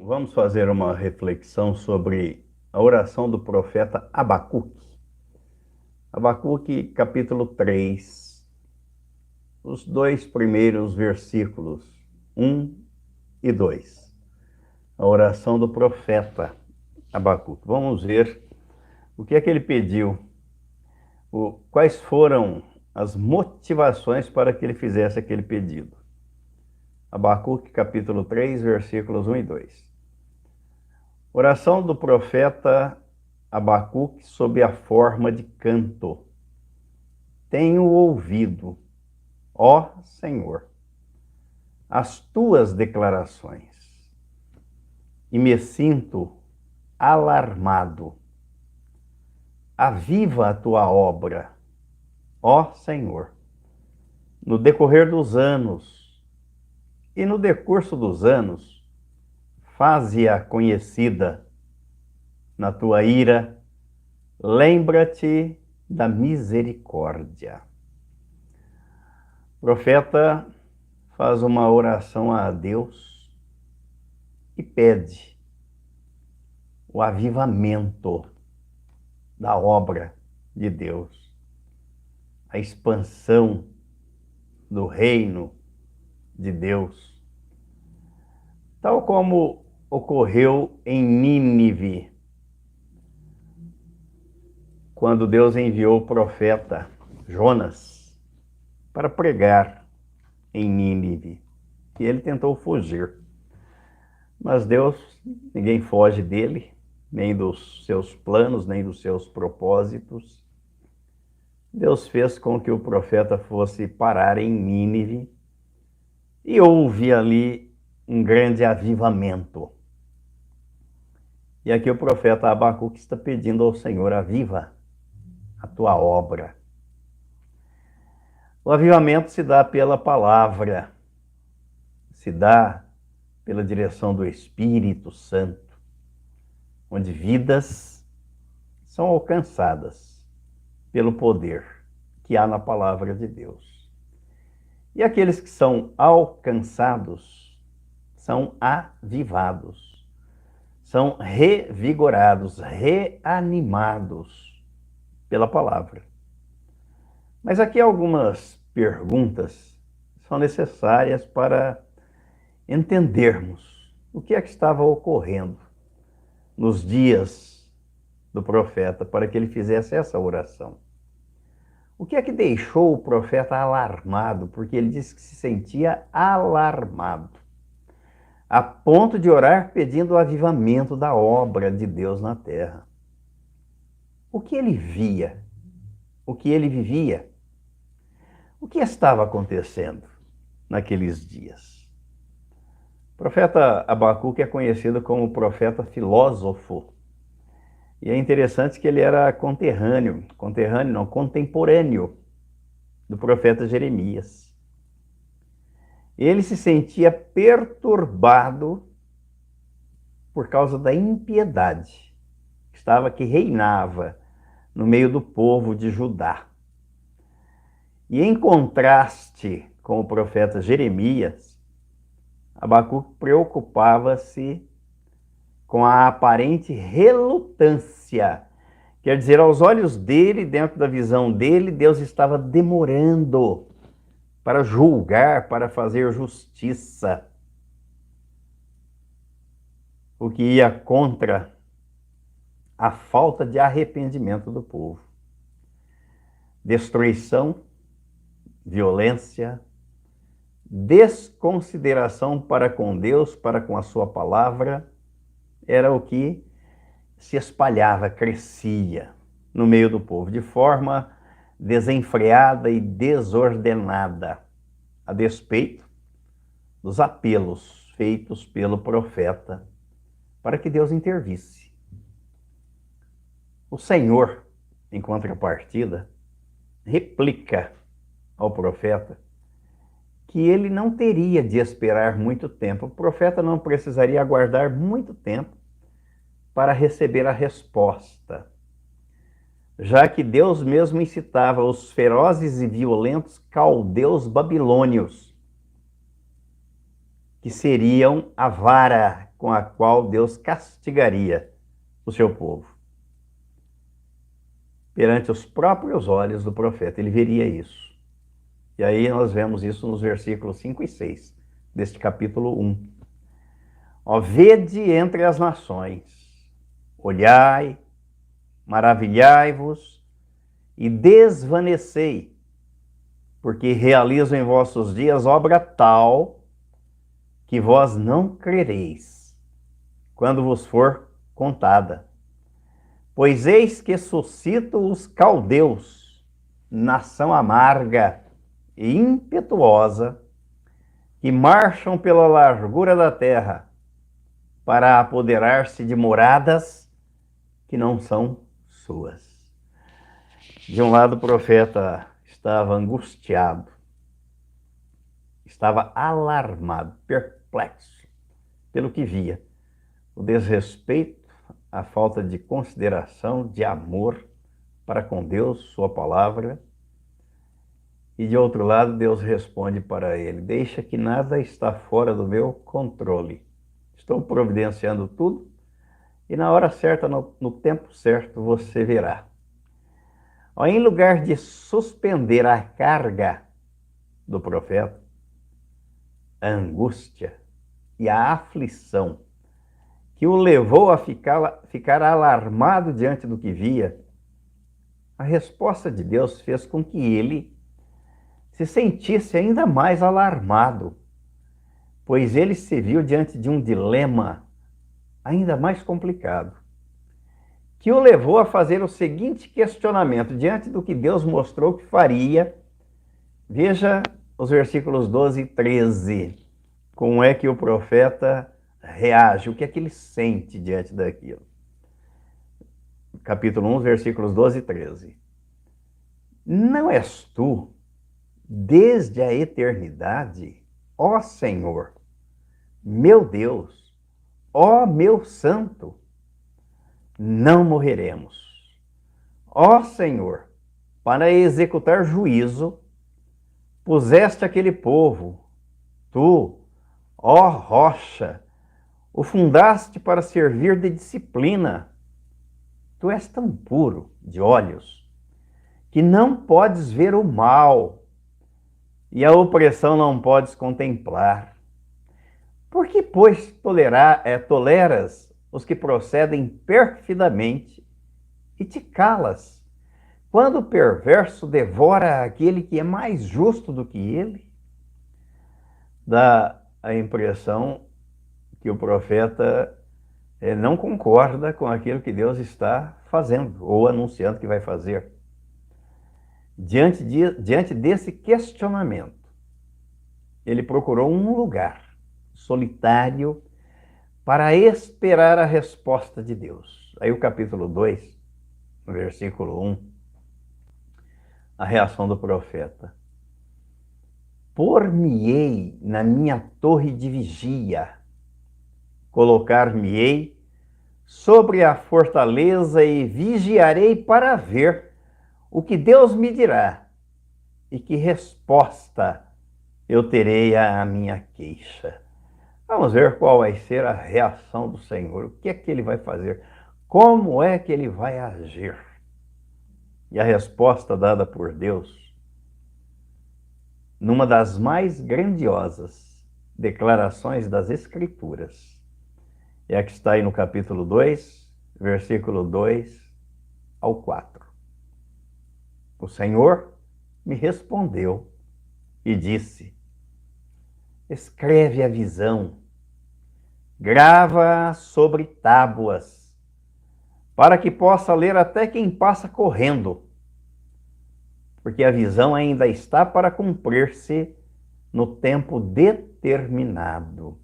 Vamos fazer uma reflexão sobre a oração do profeta Abacuque. Abacuque, capítulo 3, os dois primeiros versículos, 1 e 2. A oração do profeta Abacuque. Vamos ver o que é que ele pediu, quais foram as motivações para que ele fizesse aquele pedido. Abacuque, capítulo 3, versículos 1 e 2. Oração do profeta Abacuque sob a forma de canto. Tenho ouvido, ó Senhor, as tuas declarações e me sinto alarmado. Aviva a tua obra, ó Senhor, no decorrer dos anos, e no decurso dos anos, faze-a conhecida. Na tua ira, lembra-te da misericórdia. O profeta faz uma oração a Deus e pede o avivamento da obra de Deus, a expansão do reino de Deus, tal como ocorreu em Nínive, quando Deus enviou o profeta Jonas para pregar em Nínive. E ele tentou fugir. Mas Deus, ninguém foge dele, nem dos seus planos, nem dos seus propósitos. Deus fez com que o profeta fosse parar em Nínive e houve ali um grande avivamento. E aqui o profeta Abacuque está pedindo ao Senhor: aviva a tua obra. O avivamento se dá pela palavra, se dá pela direção do Espírito Santo, onde vidas são alcançadas pelo poder que há na palavra de Deus. E aqueles que são alcançados são avivados, são revigorados, reanimados pela palavra. Mas aqui algumas perguntas são necessárias para entendermos o que é que estava ocorrendo nos dias do profeta para que ele fizesse essa oração. O que é que deixou o profeta alarmado? Porque ele disse que se sentia alarmado, a ponto de orar pedindo o avivamento da obra de Deus na terra. O que ele via? O que ele vivia? O que estava acontecendo naqueles dias? O profeta Abacuque é conhecido como profeta filósofo. E é interessante que ele era contemporâneo do profeta Jeremias. Ele se sentia perturbado por causa da impiedade que reinava no meio do povo de Judá. E em contraste com o profeta Jeremias, Abacuque preocupava-se com a aparente relutância. Quer dizer, aos olhos dele, dentro da visão dele, Deus estava demorando para julgar, para fazer justiça, o que ia contra a falta de arrependimento do povo. Destruição, violência, desconsideração para com Deus, para com a sua palavra, era o que se espalhava, crescia no meio do povo, de forma desenfreada e desordenada, a despeito dos apelos feitos pelo profeta para que Deus intervisse. O Senhor, em contrapartida, replica ao profeta que ele não teria de esperar muito tempo. O profeta não precisaria aguardar muito tempo para receber a resposta, já que Deus mesmo incitava os ferozes e violentos caldeus babilônios, que que seriam a vara com a qual Deus castigaria o seu povo. Perante os próprios olhos do profeta, ele veria isso. E aí nós vemos isso nos versículos 5 e 6 deste capítulo 1. Ó, vede entre as nações, olhai, maravilhai-vos e desvanecei, porque realizo em vossos dias obra tal que vós não crereis, quando vos for contada. Pois eis que suscito os caldeus, nação amarga e impetuosa, que marcham pela largura da terra, para apoderar-se de moradas que não são suas. De um lado, o profeta estava angustiado, estava alarmado, perplexo pelo que via. O desrespeito, a falta de consideração, de amor para com Deus, sua palavra. E de outro lado, Deus responde para ele: deixa que nada está fora do meu controle. Estou providenciando tudo e na hora certa, no tempo certo, você verá. Em lugar de suspender a carga do profeta, a angústia e a aflição que o levou a ficar alarmado diante do que via, a resposta de Deus fez com que ele se sentisse ainda mais alarmado, pois ele se viu diante de um dilema ainda mais complicado, que o levou a fazer o seguinte questionamento diante do que Deus mostrou que faria. Veja os versículos 12 e 13, como é que o profeta reage, o que é que ele sente diante daquilo. Capítulo 1, versículos 12 e 13. Não és tu, desde a eternidade, ó Senhor, meu Deus, ó meu Santo, não morreremos. Ó Senhor, para executar juízo, puseste aquele povo, tu, ó rocha, o fundaste para servir de disciplina. Tu és tão puro de olhos que não podes ver o mal e a opressão não podes contemplar. Por que, pois, toleras os que procedem perfidamente e te calas, quando o perverso devora aquele que é mais justo do que ele? Dá a impressão que o profeta não concorda com aquilo que Deus está fazendo ou anunciando que vai fazer. Diante desse questionamento, ele procurou um lugar solitário para esperar a resposta de Deus. Aí o capítulo 2, versículo 1, a reação do profeta. Por-me-ei na minha torre de vigia, colocar-me-ei sobre a fortaleza e vigiarei para ver o que Deus me dirá e que resposta eu terei à minha queixa. Vamos ver qual vai ser a reação do Senhor, o que é que ele vai fazer, como é que ele vai agir. E a resposta dada por Deus, numa das mais grandiosas declarações das Escrituras, é a que está aí no capítulo 2, versículo 2 ao 4. O Senhor me respondeu e disse: escreve a visão, grava sobre tábuas, para que possa ler até quem passa correndo, porque a visão ainda está para cumprir-se no tempo determinado.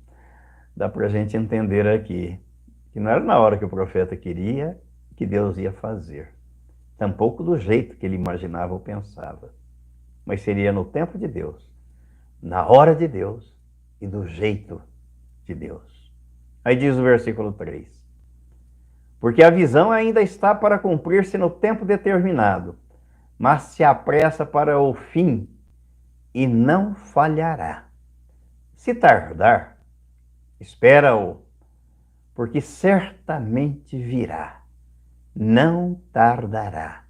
Dá para a gente entender aqui que não era na hora que o profeta queria que Deus ia fazer, tampouco do jeito que ele imaginava ou pensava, mas seria no tempo de Deus, na hora de Deus e do jeito de Deus. Aí diz o versículo 3. Porque a visão ainda está para cumprir-se no tempo determinado, mas se apressa para o fim e não falhará. Se tardar, Espera-o, porque certamente virá, não tardará.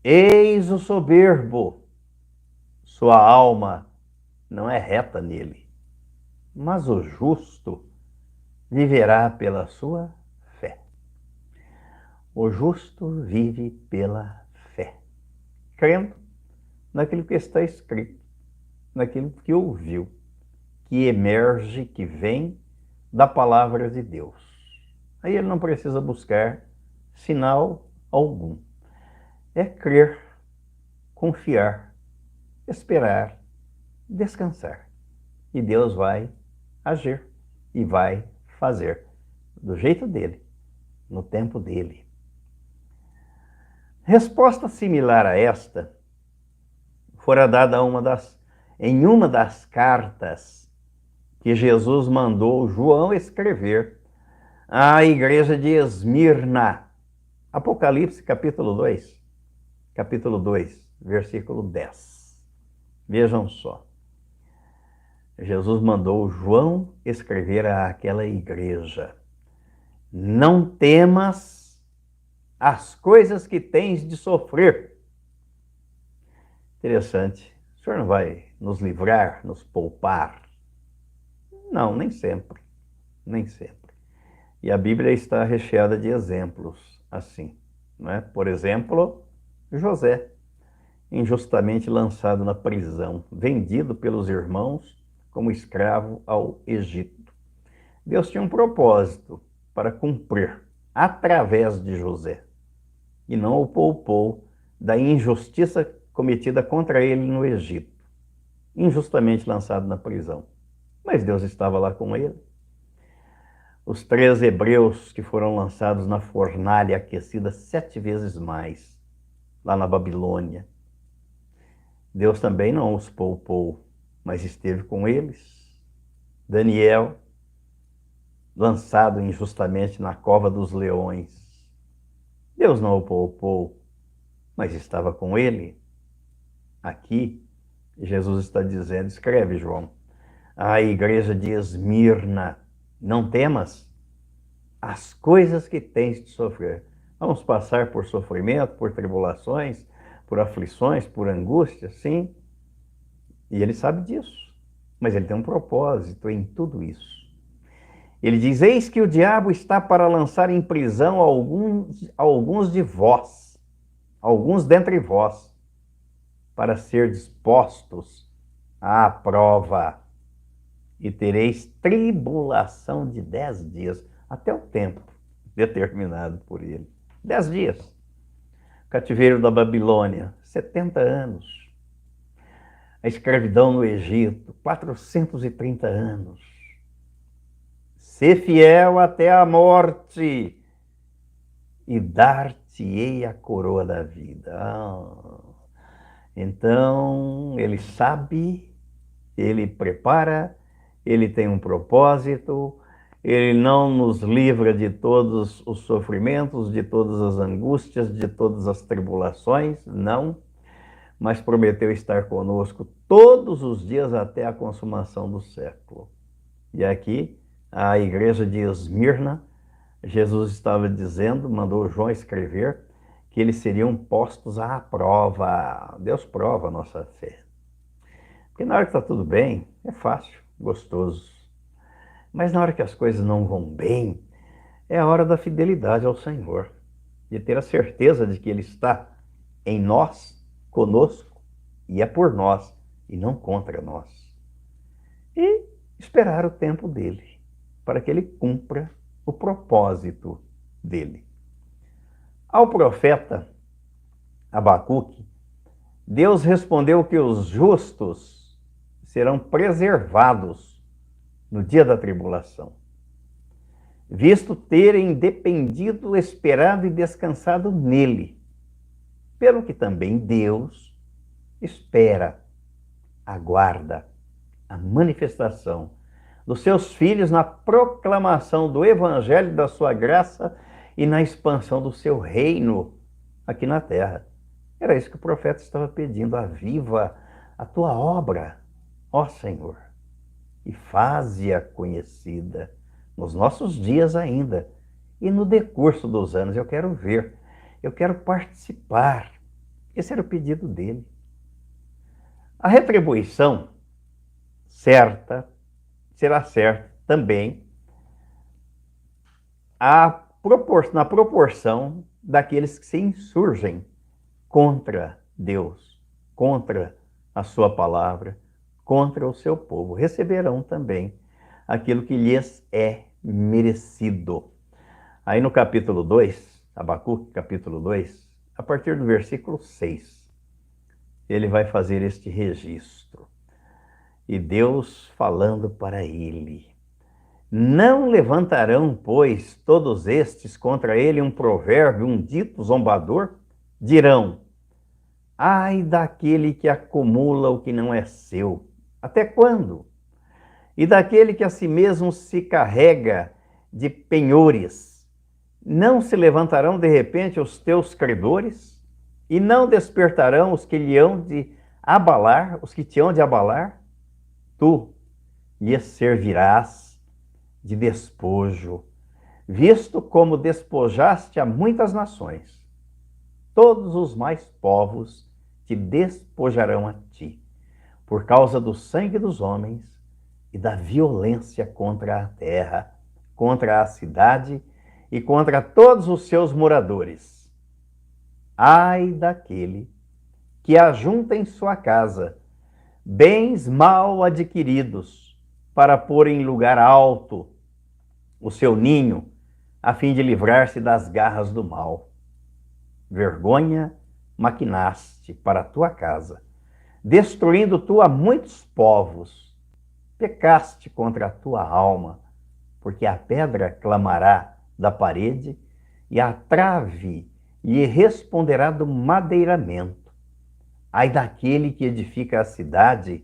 Eis o soberbo, sua alma não é reta nele, mas o justo viverá pela sua fé. O justo vive pela fé, crendo naquilo que está escrito, naquilo que ouviu, que emerge, que vem da palavra de Deus. Aí ele não precisa buscar sinal algum. É crer, confiar, esperar, descansar. E Deus vai agir e vai fazer do jeito dele, no tempo dele. Resposta similar a esta fora dada em uma das cartas que Jesus mandou João escrever à igreja de Esmirna. Apocalipse capítulo 2, versículo 10. Vejam só. Jesus mandou João escrever àquela igreja: não temas as coisas que tens de sofrer. Interessante. O Senhor não vai nos livrar, nos poupar? Não, nem sempre. Nem sempre. E a Bíblia está recheada de exemplos assim, não é? Por exemplo, José, injustamente lançado na prisão, vendido pelos irmãos como escravo ao Egito. Deus tinha um propósito para cumprir através de José e não o poupou da injustiça cometida contra ele no Egito, injustamente lançado na prisão. Mas Deus estava lá com ele. Os 3 hebreus que foram lançados na fornalha aquecida 7 vezes mais, lá na Babilônia. Deus também não os poupou, mas esteve com eles. Daniel, lançado injustamente na cova dos leões. Deus não o poupou, mas estava com ele. Aqui, Jesus está dizendo, escreve João, à igreja de Esmirna, não temas as coisas que tens de sofrer. Vamos passar por sofrimento, por tribulações, por aflições, por angústias, sim. E ele sabe disso. Mas ele tem um propósito em tudo isso. Ele diz, eis que o diabo está para lançar em prisão alguns de vós, alguns dentre vós, para ser dispostos à prova. E tereis tribulação de 10 dias, até o tempo determinado por ele. 10 dias. Cativeiro da Babilônia, 70 anos. A escravidão no Egito, 430 anos. Ser fiel até a morte e dar-te-ei a coroa da vida. Então, ele sabe, ele prepara, ele tem um propósito, ele não nos livra de todos os sofrimentos, de todas as angústias, de todas as tribulações, não, mas prometeu estar conosco todos os dias até a consumação do século. E aqui, a igreja de Esmirna, Jesus estava dizendo, mandou João escrever, que eles seriam postos à prova. Deus prova a nossa fé. Porque na hora que está tudo bem, é fácil, gostoso. Mas na hora que as coisas não vão bem, é a hora da fidelidade ao Senhor, de ter a certeza de que Ele está em nós, conosco, e é por nós, e não contra nós. E esperar o tempo dele, para que ele cumpra o propósito dele. Ao profeta Abacuque, Deus respondeu que os justos serão preservados no dia da tribulação, visto terem dependido, esperado e descansado nele, pelo que também Deus espera, aguarda a manifestação dos seus filhos na proclamação do evangelho da sua graça e na expansão do seu reino aqui na terra. Era isso que o profeta estava pedindo: aviva a tua obra, ó Senhor, e faze-a conhecida nos nossos dias ainda e no decurso dos anos. Eu quero ver, eu quero participar. Esse era o pedido dele. A retribuição certa será certa também na proporção daqueles que se insurgem contra Deus, contra a sua palavra, contra o seu povo. Receberão também aquilo que lhes é merecido. Aí no capítulo 2, Abacuque, capítulo 2, a partir do versículo 6, ele vai fazer este registro. E Deus falando para ele: não levantarão, pois, todos estes contra ele um provérbio, um dito zombador? Dirão: ai daquele que acumula o que não é seu. Até quando? E daquele que a si mesmo se carrega de penhores. Não se levantarão de repente os teus credores? E não despertarão os que lhe hão de abalar, os que te hão de abalar? Tu lhes servirás de despojo, visto como despojaste a muitas nações. Todos os mais povos te despojarão a ti, por causa do sangue dos homens e da violência contra a terra, contra a cidade e contra todos os seus moradores. Ai daquele que ajunta em sua casa bens mal adquiridos para pôr em lugar alto o seu ninho, a fim de livrar-se das garras do mal. Vergonha maquinaste para a tua casa, destruindo tu a muitos povos. Pecaste contra a tua alma, porque a pedra clamará da parede e a trave lhe responderá do madeiramento. Ai daquele que edifica a cidade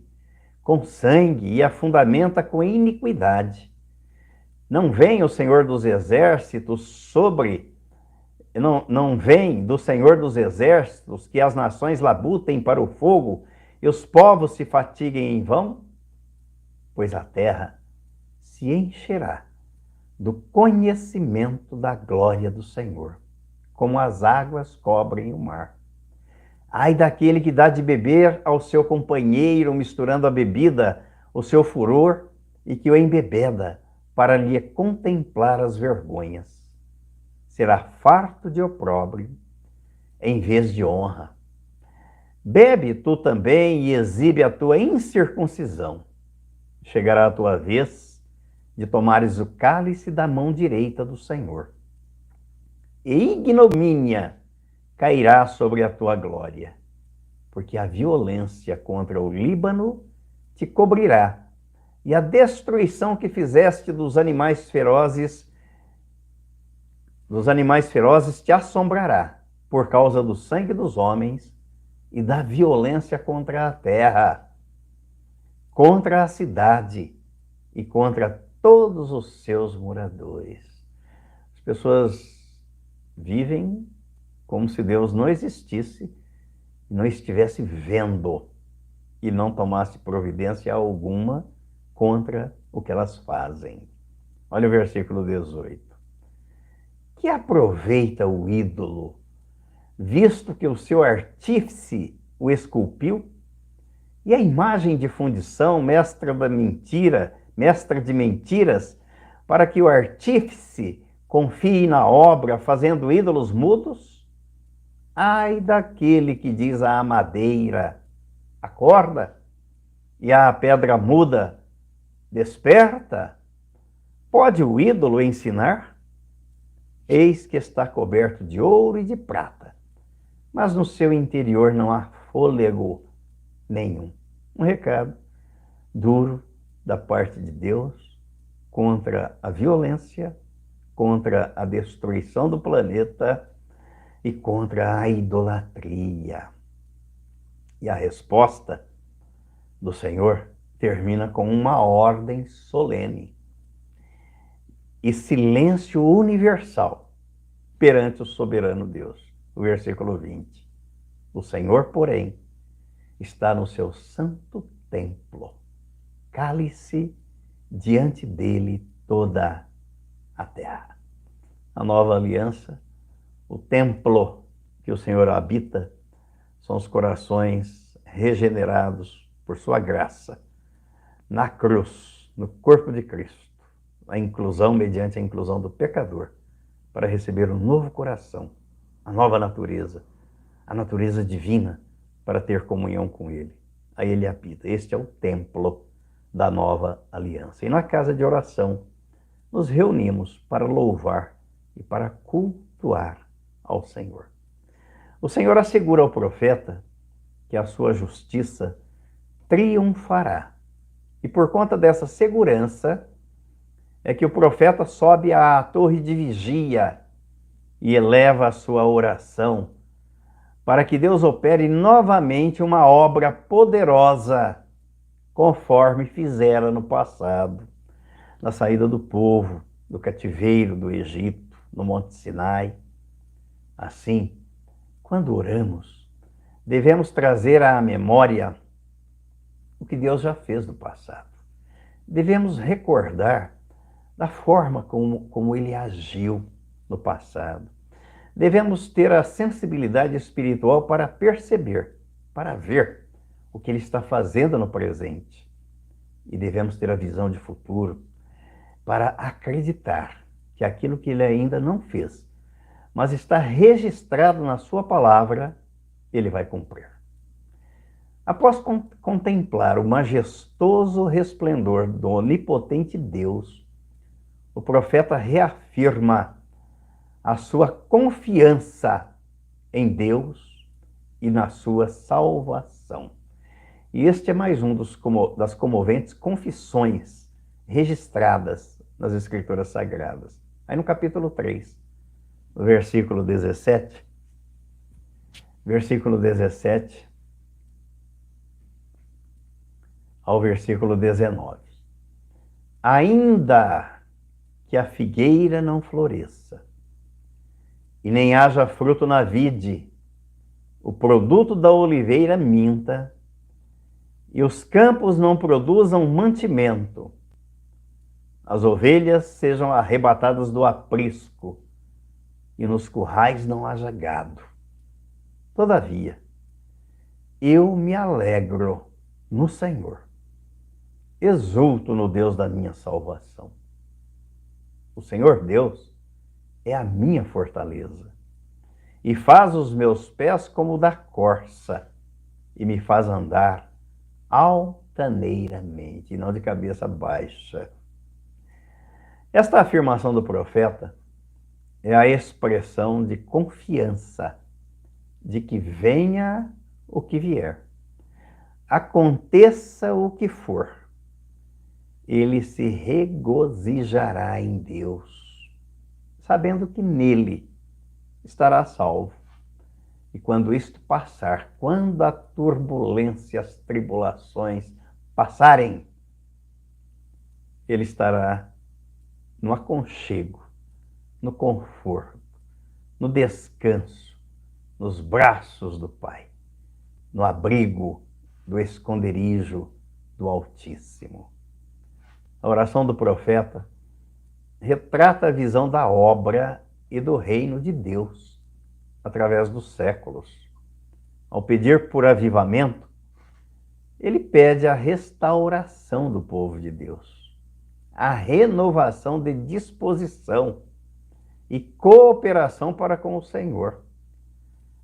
com sangue e a fundamenta com iniquidade. Não vem o Senhor dos Exércitos não vem do Senhor dos Exércitos que as nações labutem para o fogo e os povos se fatiguem em vão? Pois a terra se encherá do conhecimento da glória do Senhor, como as águas cobrem o mar. Ai daquele que dá de beber ao seu companheiro, misturando a bebida, o seu furor, e que o embebeda para lhe contemplar as vergonhas. Será farto de opróbrio em vez de honra. Bebe tu também e exibe a tua incircuncisão. Chegará a tua vez de tomares o cálice da mão direita do Senhor. E ignomínia cairá sobre a tua glória, porque a violência contra o Líbano te cobrirá, e a destruição que fizeste dos animais ferozes te assombrará, por causa do sangue dos homens e da violência contra a terra, contra a cidade e contra todos os seus moradores. As pessoas vivem como se Deus não existisse e não estivesse vendo e não tomasse providência alguma contra o que elas fazem. Olha o versículo 18. Que aproveita o ídolo, visto que o seu artífice o esculpiu? E a imagem de fundição, mestra de mentiras, para que o artífice confie na obra, fazendo ídolos mudos? Ai daquele que diz à madeira: acorda, e à pedra muda: desperta. Pode o ídolo ensinar? Eis que está coberto de ouro e de prata, mas no seu interior não há fôlego nenhum. Um recado duro da parte de Deus contra a violência, contra a destruição do planeta e contra a idolatria. E a resposta do Senhor termina com uma ordem solene e silêncio universal perante o soberano Deus. O versículo 20. O Senhor, porém, está no seu santo templo. Cale-se diante dele toda a terra. A nova aliança, o templo que o Senhor habita, são os corações regenerados por sua graça, na cruz, no corpo de Cristo, a inclusão mediante a inclusão do pecador, para receber um novo coração, a nova natureza, a natureza divina, para ter comunhão com Ele. Aí Ele habita. Este é o templo da nova aliança. E na casa de oração, nos reunimos para louvar e para cultuar ao Senhor. O Senhor assegura ao profeta que a sua justiça triunfará. E por conta dessa segurança, é que o profeta sobe à torre de vigia e eleva a sua oração para que Deus opere novamente uma obra poderosa, conforme fizera no passado, na saída do povo do cativeiro do Egito, no Monte Sinai. Assim, quando oramos, devemos trazer à memória o que Deus já fez no passado. Devemos recordar da forma como Ele agiu no passado. Devemos ter a sensibilidade espiritual para perceber, para ver o que Ele está fazendo no presente. E devemos ter a visão de futuro para acreditar que aquilo que Ele ainda não fez, mas está registrado na sua palavra, Ele vai cumprir. Após contemplar o majestoso resplendor do onipotente Deus, o profeta reafirma a sua confiança em Deus e na sua salvação. E este é mais um das comoventes confissões registradas nas Escrituras Sagradas. Aí no capítulo 3, no versículo 17, ao versículo 19. Ainda que a figueira não floresça, e nem haja fruto na vide, o produto da oliveira minta, e os campos não produzam mantimento, as ovelhas sejam arrebatadas do aprisco, e nos currais não haja gado. Todavia, eu me alegro no Senhor, exulto no Deus da minha salvação. O Senhor Deus é a minha fortaleza, e faz os meus pés como da corça, e me faz andar altaneiramente, e não de cabeça baixa. Esta afirmação do profeta é a expressão de confiança de que venha o que vier, aconteça o que for, ele se regozijará em Deus, sabendo que nele estará salvo. E quando isto passar, quando a turbulência, as tribulações passarem, ele estará no aconchego, no conforto, no descanso, nos braços do Pai, no abrigo do esconderijo do Altíssimo. A oração do profeta retrata a visão da obra e do reino de Deus através dos séculos. Ao pedir por avivamento, ele pede a restauração do povo de Deus, a renovação de disposição e cooperação para com o Senhor,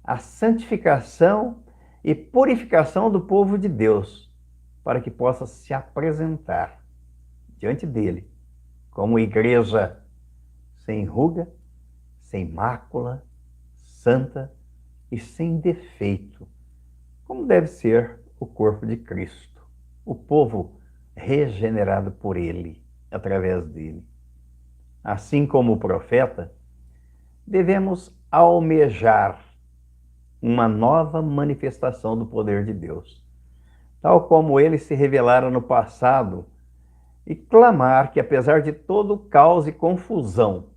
a santificação e purificação do povo de Deus, para que possa se apresentar diante dele como igreja sem ruga, sem mácula, santa e sem defeito, como deve ser o corpo de Cristo, o povo regenerado por ele, através dele. Assim como o profeta, devemos almejar uma nova manifestação do poder de Deus, tal como ele se revelara no passado, e clamar que, apesar de todo o caos e confusão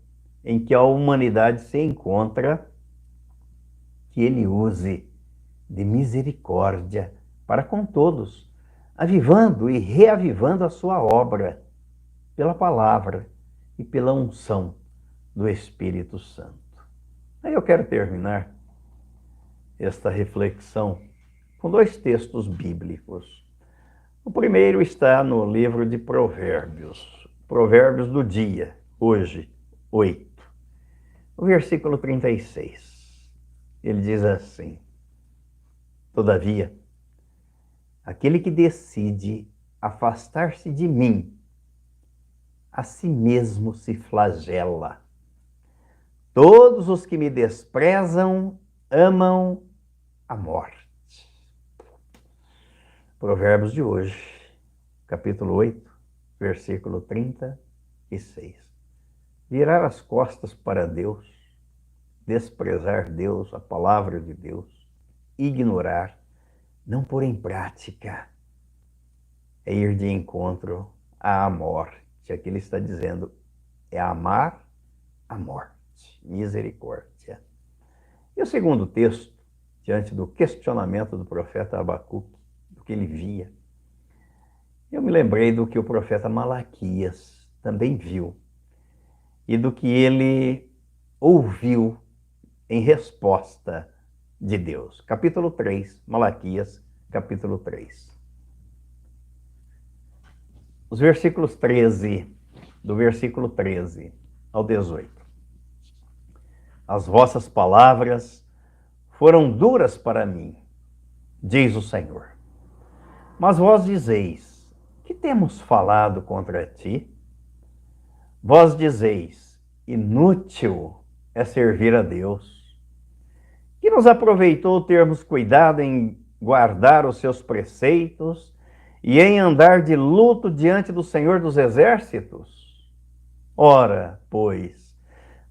em que a humanidade se encontra, que ele use de misericórdia para com todos, avivando e reavivando a sua obra pela palavra e pela unção do Espírito Santo. Aí eu quero terminar esta reflexão com dois textos bíblicos. O primeiro está no livro de Provérbios, Provérbios do dia, hoje, 8, o versículo 36. Ele diz assim: todavia, aquele que decide afastar-se de mim, a si mesmo se flagela. Todos os que me desprezam amam a morte. Provérbios de hoje, capítulo 8, versículo 36. Virar as costas para Deus, desprezar Deus, a palavra de Deus, ignorar, não pôr em prática, é ir de encontro à morte. Aqui ele está dizendo, é amar a morte. Misericórdia. E o segundo texto, diante do questionamento do profeta Abacuque, do que ele via, eu me lembrei do que o profeta Malaquias também viu e do que ele ouviu em resposta de Deus. Capítulo 3, Malaquias, capítulo 3. Os versículos 13, do versículo 13 ao 18. As vossas palavras foram duras para mim, diz o Senhor. Mas vós dizeis, que temos falado contra ti? Vós dizeis, inútil é servir a Deus. Que nos aproveitou termos cuidado em guardar os seus preceitos e em andar de luto diante do Senhor dos Exércitos? Ora, pois,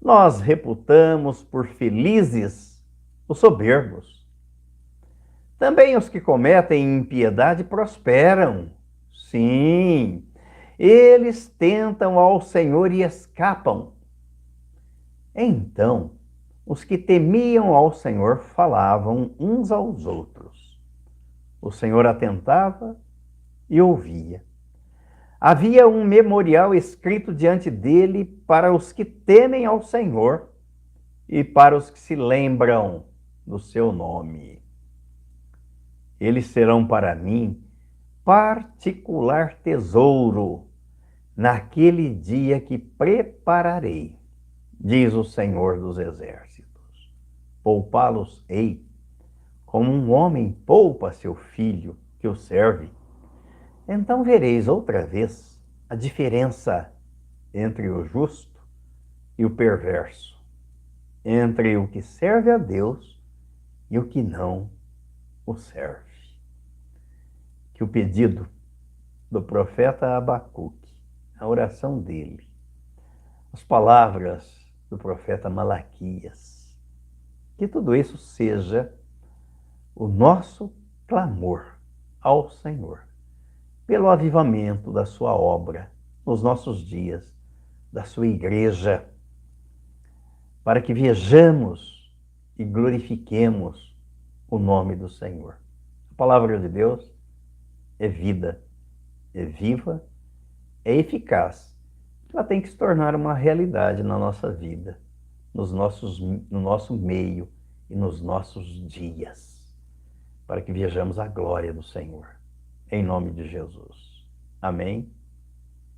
nós reputamos por felizes os soberbos. Também os que cometem impiedade prosperam. Sim, eles tentam ao Senhor e escapam. Então, os que temiam ao Senhor falavam uns aos outros. O Senhor atentava e ouvia. Havia um memorial escrito diante dele para os que temem ao Senhor e para os que se lembram do seu nome. Eles serão para mim particular tesouro naquele dia que prepararei, diz o Senhor dos Exércitos. Poupá-los-ei, como um homem poupa seu filho que o serve. Então vereis outra vez a diferença entre o justo e o perverso, entre o que serve a Deus e o que não o serve. Que o pedido do profeta Abacuque, a oração dele, as palavras do profeta Malaquias, que tudo isso seja o nosso clamor ao Senhor, pelo avivamento da sua obra nos nossos dias, da sua igreja, para que vejamos e glorifiquemos o nome do Senhor. A palavra de Deus é vida, é viva, é eficaz. Ela tem que se tornar uma realidade na nossa vida, no nosso meio e nos nossos dias, para que vejamos a glória do Senhor. Em nome de Jesus. Amém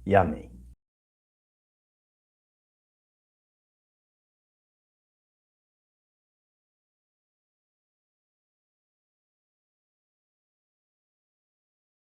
e amém.